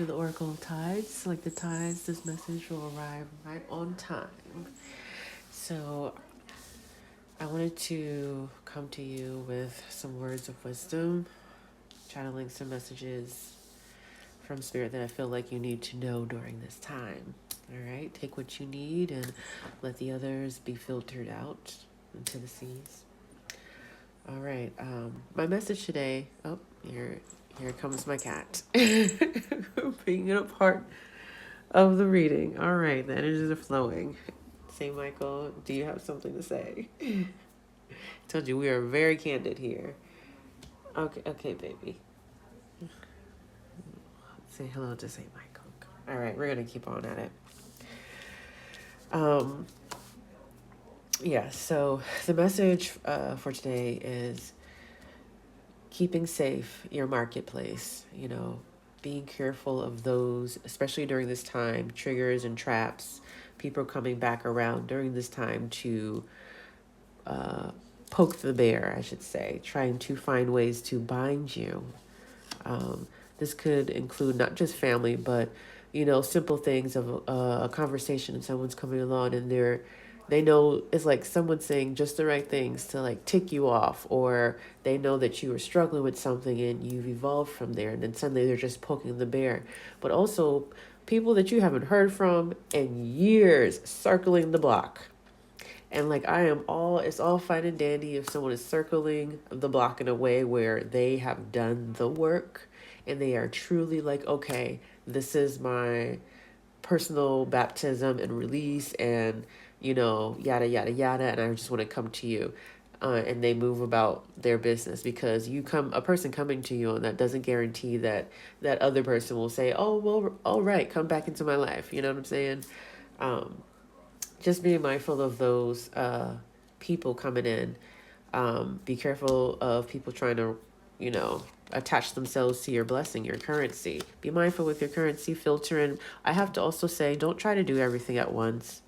to the Oracle Tides. Like the tides, this message will arrive right on time. So I wanted to come to you with some words of wisdom, channeling some messages from Spirit that I feel like you need to know during this time. All right, take what you need and let the others be filtered out into the seas. All right, my message today. Oh, here comes my cat, being a part of the reading. All right, the energies are flowing. St. Michael, do you have something to say? I told you we are very candid here. Okay, baby. Say hello to St. Michael. All right, we're gonna keep on at it. Um, yeah. So the message for today is keeping safe your marketplace. You know, being careful of those, especially during this time, triggers and traps. People coming back around during this time to poke the bear, I should say, trying to find ways to bind you. This could include not just family, but simple things of a conversation and someone's coming along and they know it's like someone saying just the right things to like tick you off, or they know that you were struggling with something and you've evolved from there, and then suddenly they're just poking the bear. But also people that you haven't heard from in years circling the block. And like it's all fine and dandy if someone is circling the block in a way where they have done the work and they are truly like, okay, this is my personal baptism and release and, yada, yada, yada. And I just want to come to you. And they move about their business, because a person coming to you, and that doesn't guarantee that that other person will say, oh, well, all right, come back into my life. You know what I'm saying? Just being mindful of those people coming in. Be careful of people trying to, attach themselves to your blessing, your currency. Be mindful with your currency, filter. And I have to also say, don't try to do everything at once.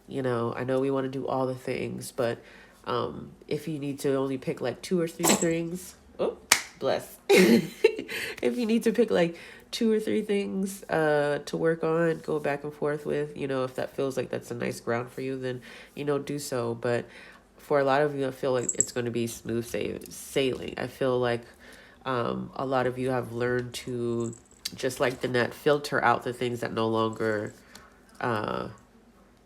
I know we want to do all the things, but if you need to only pick like two or three things, oh, bless. If you need to pick like two or three things to work on, go back and forth with, if that feels like that's a nice ground for you, then, do so. But for a lot of you, I feel like it's going to be smooth sailing. I feel like a lot of you have learned to, just like the net, filter out the things that no longer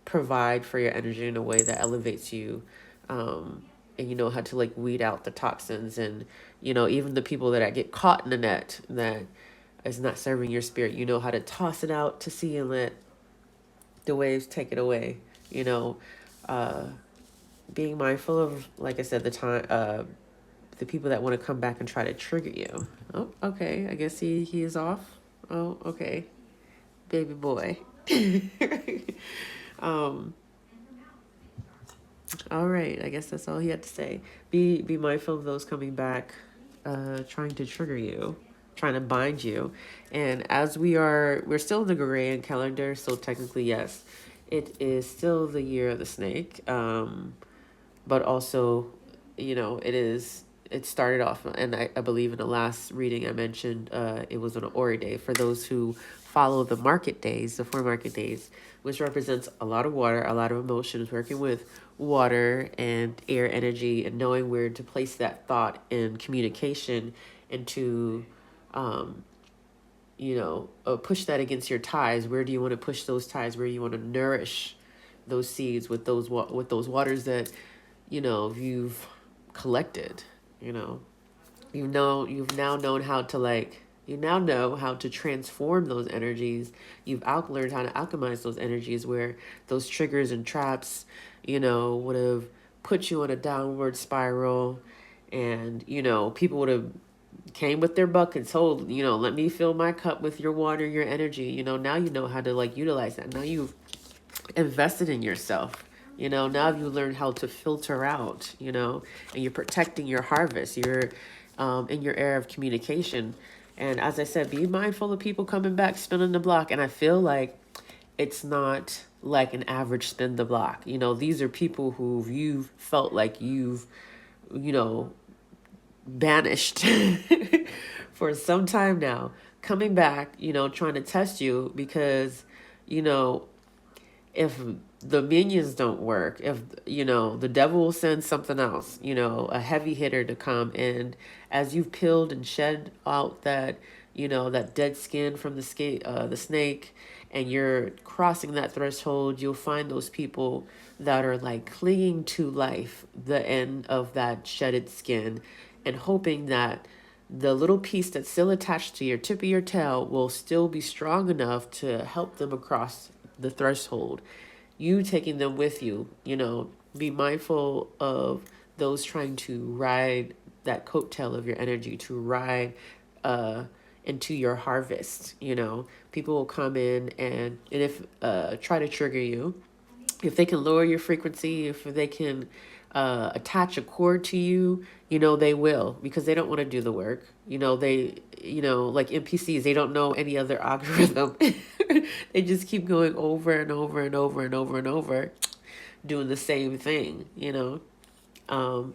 provide for your energy in a way that elevates you. And you know how to like weed out the toxins, and even the people that get caught in the net that is not serving your spirit, how to toss it out to sea and let the waves take it away. uh Being mindful of, like I said, the people that want to come back and try to trigger you. Oh, okay, I guess he is off. Oh, okay, baby boy. um All right, I guess that's all he had to say. Be mindful of those coming back, trying to trigger you, trying to bind you. And as we're still in the Gregorian calendar, so technically yes, it is still the year of the snake. But also, it started off, and I believe in the last reading I mentioned, it was on an Ori day. For those who follow the market days, the 4 market days, which represents a lot of water, a lot of emotions, working with water and air energy, and knowing where to place that thought and communication into, push that against your ties. Where do you want to push those ties? Where do you want to nourish those seeds with those waters that you've collected. You've now known how to you now know how to transform those energies. You've learned how to alchemize those energies, where those triggers and traps would have put you on a downward spiral, and people would have came with their buckets, hold, let me fill my cup with your water, your energy. Now you know how to utilize that. Now you've invested in yourself. Now you learn how to filter out, and you're protecting your harvest. You're in your era of communication. And as I said, be mindful of people coming back, spinning the block. And I feel like it's not like an average spin the block. These are people who you've felt like you've, banished for some time now, coming back, trying to test you because, you know, if the minions don't work, if, the devil will send something else, a heavy hitter to come. And as you've peeled and shed out that, that dead skin from the snake, and you're crossing that threshold, you'll find those people that are like clinging to life, the end of that shedded skin, and hoping that the little piece that's still attached to your tip of your tail will still be strong enough to help them across the threshold. You taking them with you, be mindful of those trying to ride that coattail of your energy, to ride into your harvest. People will come in and if try to trigger you. If they can lower your frequency, if they can attach a cord to you, they will, because they don't want to do the work. Like NPCs, they don't know any other algorithm. They just keep going over and over and over and over and over, doing the same thing, um,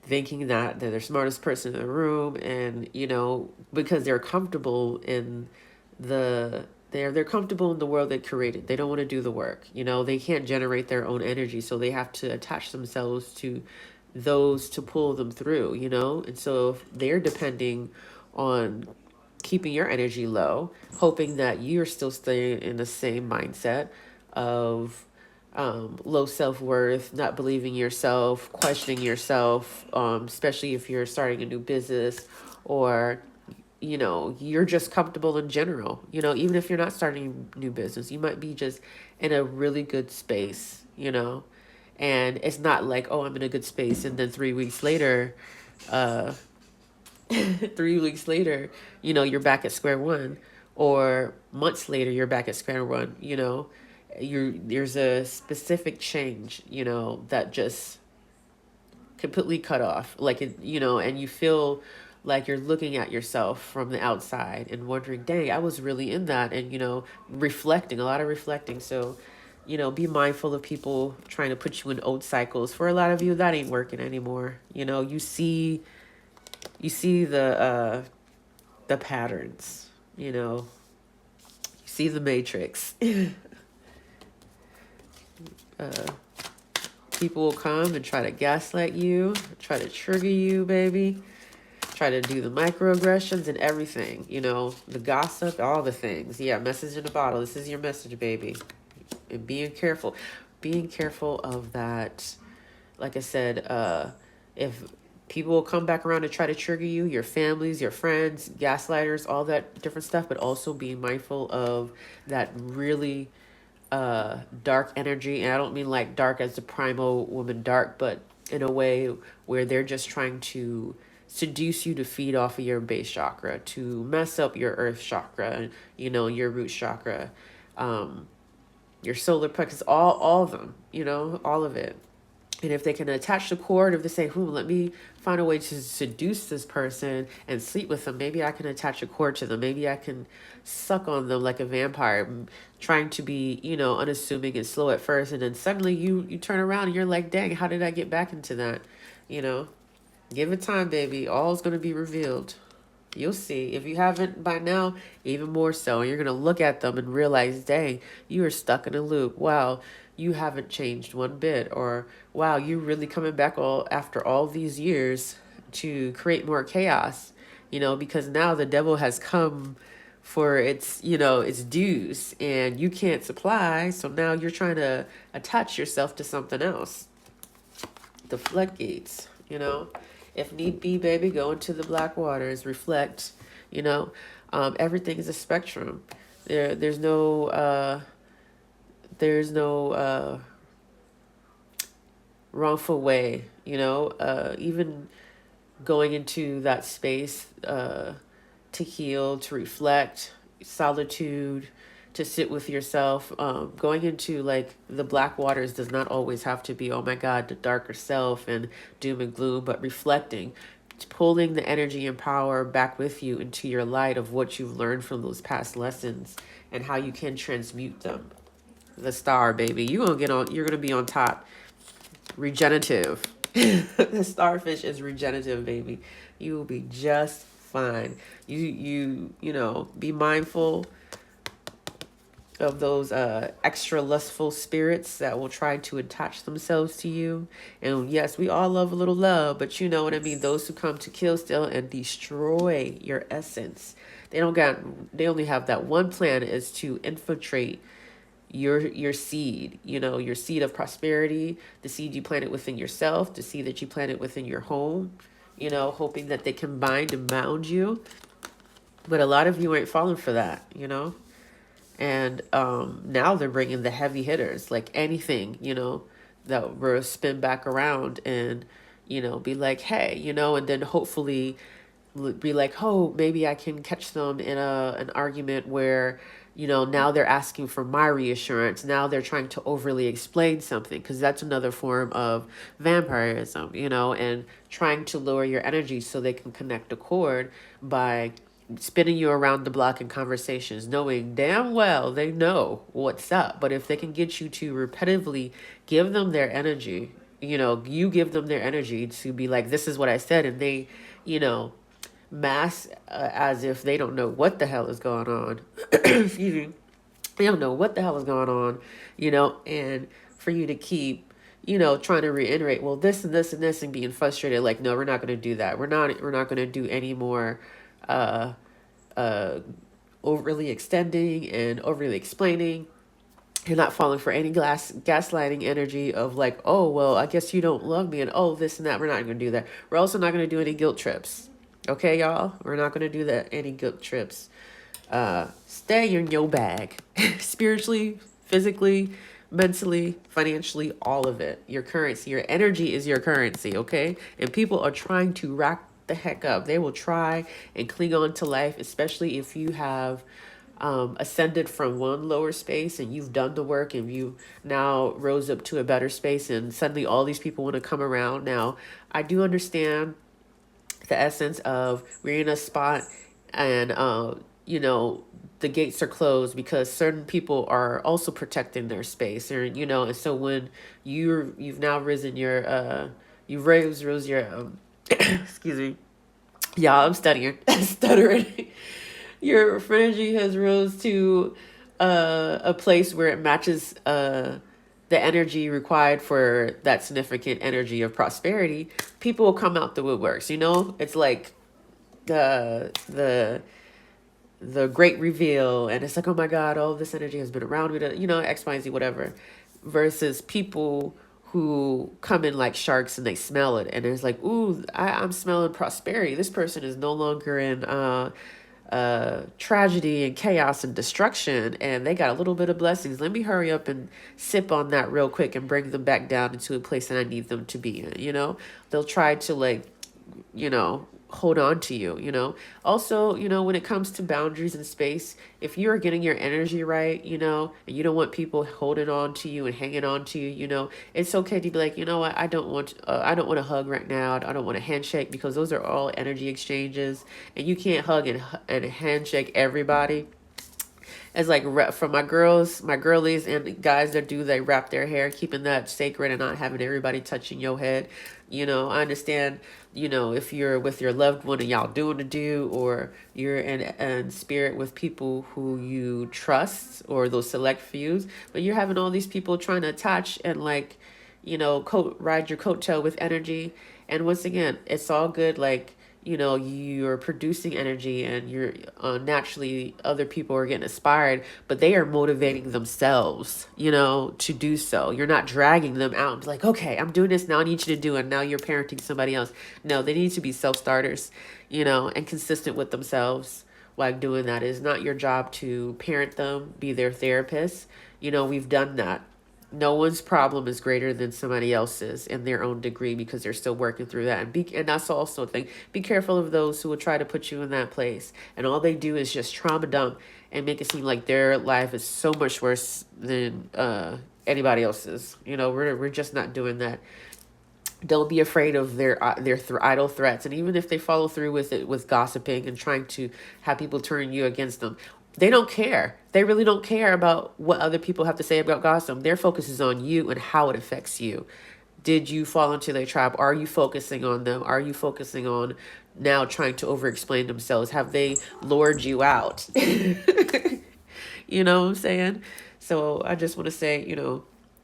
thinking that they're the smartest person in the room, and because they're comfortable in they're comfortable in the world they created. They don't want to do the work. They can't generate their own energy, so they have to attach themselves to those to pull them through. And so if they're depending on keeping your energy low, hoping that you're still staying in the same mindset of low self-worth, not believing yourself, questioning yourself, especially if you're starting a new business, or you're just comfortable in general. Even if you're not starting a new business, you might be just in a really good space, and it's not like, oh, I'm in a good space, and then 3 weeks later, uh 3 weeks later, you're back at square one, or months later, you're back at square one. There's a specific change, that just completely cut off, like and you feel like you're looking at yourself from the outside and wondering, dang, I was really in that, and reflecting, a lot of reflecting. So be mindful of people trying to put you in old cycles. For a lot of you, that ain't working anymore. You see the patterns, you see the matrix. uh People will come and try to gaslight you, try to trigger you, baby, try to do the microaggressions and everything, the gossip, all the things. Yeah, message in a bottle. This is your message, baby. And being careful of that. Like I said, if people will come back around and try to trigger you, your families, your friends, gaslighters, all that different stuff, but also being mindful of that really dark energy. And I don't mean like dark as the primal woman dark, but in a way where they're just trying to seduce you to feed off of your base chakra, to mess up your earth chakra, your root chakra, your solar plexus, all of them, all of it. And if they can attach the cord, if they say, let me find a way to seduce this person and sleep with them, maybe I can attach a cord to them. Maybe I can suck on them like a vampire, trying to be, unassuming and slow at first. And then suddenly you turn around and you're like, dang, how did I get back into that? Give it time, baby. All's going to be revealed. You'll see. If you haven't by now, even more so. You're going to look at them and realize, dang, you are stuck in a loop. Wow, you haven't changed one bit. Or, wow, you're really coming back after all these years to create more chaos, because now the devil has come for its dues, and you can't supply. So now you're trying to attach yourself to something else. The floodgates, if need be, baby, go into the black waters, reflect. Everything is a spectrum. There's no wrongful way. Even going into that space to heal, to reflect, solitude, to sit with yourself. Going into like the black waters does not always have to be, oh my God, the darker self and doom and gloom, but reflecting, pulling the energy and power back with you into your light of what you've learned from those past lessons and how you can transmute them. The star, baby. You're gonna be on top. Regenerative. The starfish is regenerative, baby. You will be just fine. Be mindful of those extra lustful spirits that will try to attach themselves to you. And yes, we all love a little love, but you know what I mean? Those who come to kill, steal, and destroy your essence. They only have that one plan, is to infiltrate your seed, your seed of prosperity, the seed you planted within yourself, the seed that you planted within your home, hoping that they can bind and bound you. But a lot of you ain't falling for that. And now they're bringing the heavy hitters, like anything, that will spin back around and, be like, hey, and then hopefully be like, oh, maybe I can catch them in an argument where, now they're asking for my reassurance. Now they're trying to overly explain something, because that's another form of vampirism, and trying to lower your energy so they can connect a chord by spinning you around the block in conversations, knowing damn well they know what's up. But if they can get you to repetitively give them their energy, you give them their energy to be like, this is what I said, and they, mask as if they don't know what the hell is going on. Excuse me. They don't know what the hell is going on, and for you to keep, trying to reiterate, well, this and this and this, and being frustrated, like, no, we're not going to do that. We're not going to do any more uh, uh, overly extending and overly explaining. You're not falling for any gaslighting energy of like, oh, well, I guess you don't love me, and oh, this and that. We're not going to do that. We're also not going to do any guilt trips. Okay, y'all? We're not going to do that, any guilt trips. Stay in your bag. Spiritually, physically, mentally, financially, all of it. Your currency, your energy is your currency, okay? And people are trying to rack the heck up. They will try and cling on to life, especially if you have ascended from one lower space and you've done the work and you now rose up to a better space, and suddenly all these people want to come around. Now, I do understand the essence of we're in a spot and the gates are closed because certain people are also protecting their space, or and so when you've now risen your you've rose your excuse me, yeah, I'm studying stuttering. Your energy has rose to a place where it matches the energy required for that significant energy of prosperity. People will come out the woodworks. It's like the great reveal, and it's like, oh my God, all this energy has been around me to, X, Y, Z, whatever. Versus people who come in like sharks and they smell it, and it's like, ooh, I'm smelling prosperity. This person is no longer in tragedy and chaos and destruction, and they got a little bit of blessings. Let me hurry up and sip on that real quick and bring them back down into a place that I need them to be in. They'll try to like, hold on to you. Also, when it comes to boundaries and space, if you're getting your energy right, and you don't want people holding on to you and hanging on to you, it's okay to be like, what, I don't want a hug right now. I don't want a handshake, because those are all energy exchanges, and you can't hug and handshake everybody. It's like for my girlies and guys that they wrap their hair, keeping that sacred and not having everybody touching your head. I understand, if you're with your loved one and y'all doing the do, or you're in spirit with people who you trust, or those select fews, but you're having all these people trying to attach and like, ride your coattail with energy. And once again, it's all good. Like, you're producing energy, and you're naturally other people are getting inspired, but they are motivating themselves, to do so. You're not dragging them out and be like, okay, I'm doing this now, I need you to do it. Now you're parenting somebody else. No, they need to be self-starters, and consistent with themselves while doing that. It's not your job to parent them, be their therapist. We've done that. No one's problem is greater than somebody else's in their own degree, because they're still working through that. And that's also a thing. Be careful of those who will try to put you in that place, and all they do is just trauma dump and make it seem like their life is so much worse than anybody else's. We're just not doing that. Don't be afraid of their idle threats, and even if they follow through with it, with gossiping and trying to have people turn you against them, they don't care. They really don't care about what other people have to say about gossip. Their focus is on you and how it affects you. Did you fall into their trap? Are you focusing on them? Are you focusing on now trying to over explain themselves? Have they lured you out? You know what I'm saying? So I just want to say,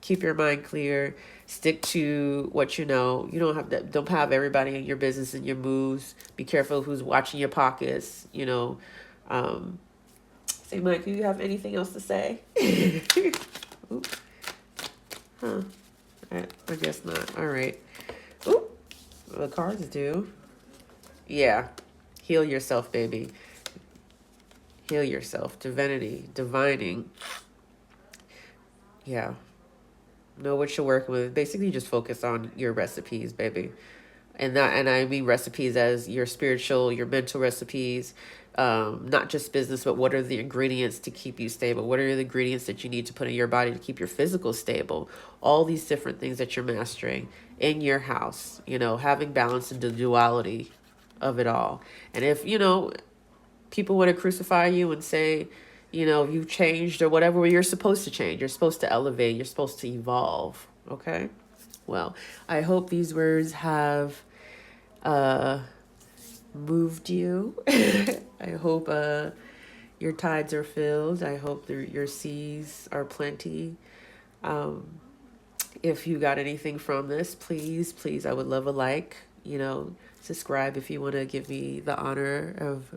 keep your mind clear. Stick to what you know. You don't have everybody in your business and your moves. Be careful who's watching your pockets. Um, Say, Mike, do you have anything else to say? Ooh, huh. I guess not. All right. Ooh, the cards do. Yeah. Heal yourself, baby. Heal yourself. Divinity. Divining. Yeah. Know what you're working with. Basically, just focus on your recipes, baby. And I mean recipes as your spiritual, your mental recipes, not just business, but what are the ingredients to keep you stable? What are the ingredients that you need to put in your body to keep your physical stable? All these different things that you're mastering in your house, having balance and the duality of it all. And if, people want to crucify you and say, you've changed or whatever, well, you're supposed to change. You're supposed to elevate. You're supposed to evolve. Okay? Well, I hope these words have uh, moved you. I hope your tides are filled. I hope your seas are plenty. Um, if you got anything from this, please, I would love a like. Subscribe if you want to give me the honor of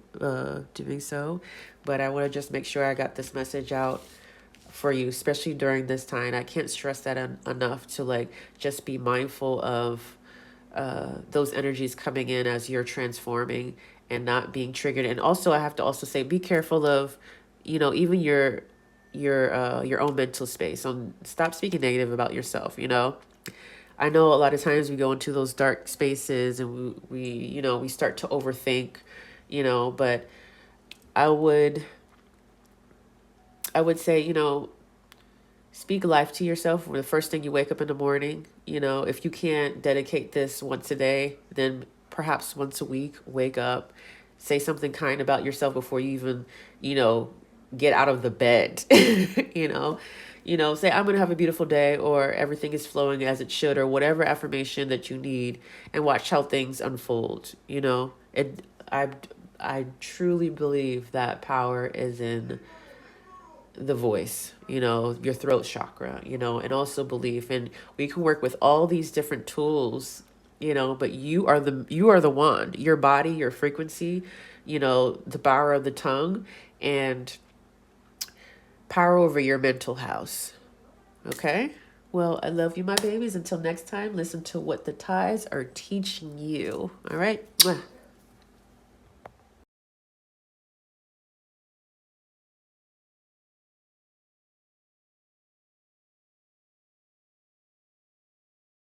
doing so. But I want to just make sure I got this message out for you, especially during this time. I can't stress that enough to just be mindful of those energies coming in as you're transforming and not being triggered. And also, I have to also say, be careful of, even your own mental space. Stop speaking negative about yourself. I know a lot of times we go into those dark spaces and we start to overthink, but I would say, speak life to yourself the first thing you wake up in the morning. If you can't dedicate this once a day, then perhaps once a week, wake up, say something kind about yourself before you even, get out of the bed. Say, I'm going to have a beautiful day, or everything is flowing as it should, or whatever affirmation that you need, and watch how things unfold. I truly believe that power is in the voice, your throat chakra, and also belief. And we can work with all these different tools, but you are the one, your body, your frequency, the power of the tongue, and power over your mental house. Okay? Well, I love you, my babies. Until next time, listen to what the ties are teaching you. All right? Mwah.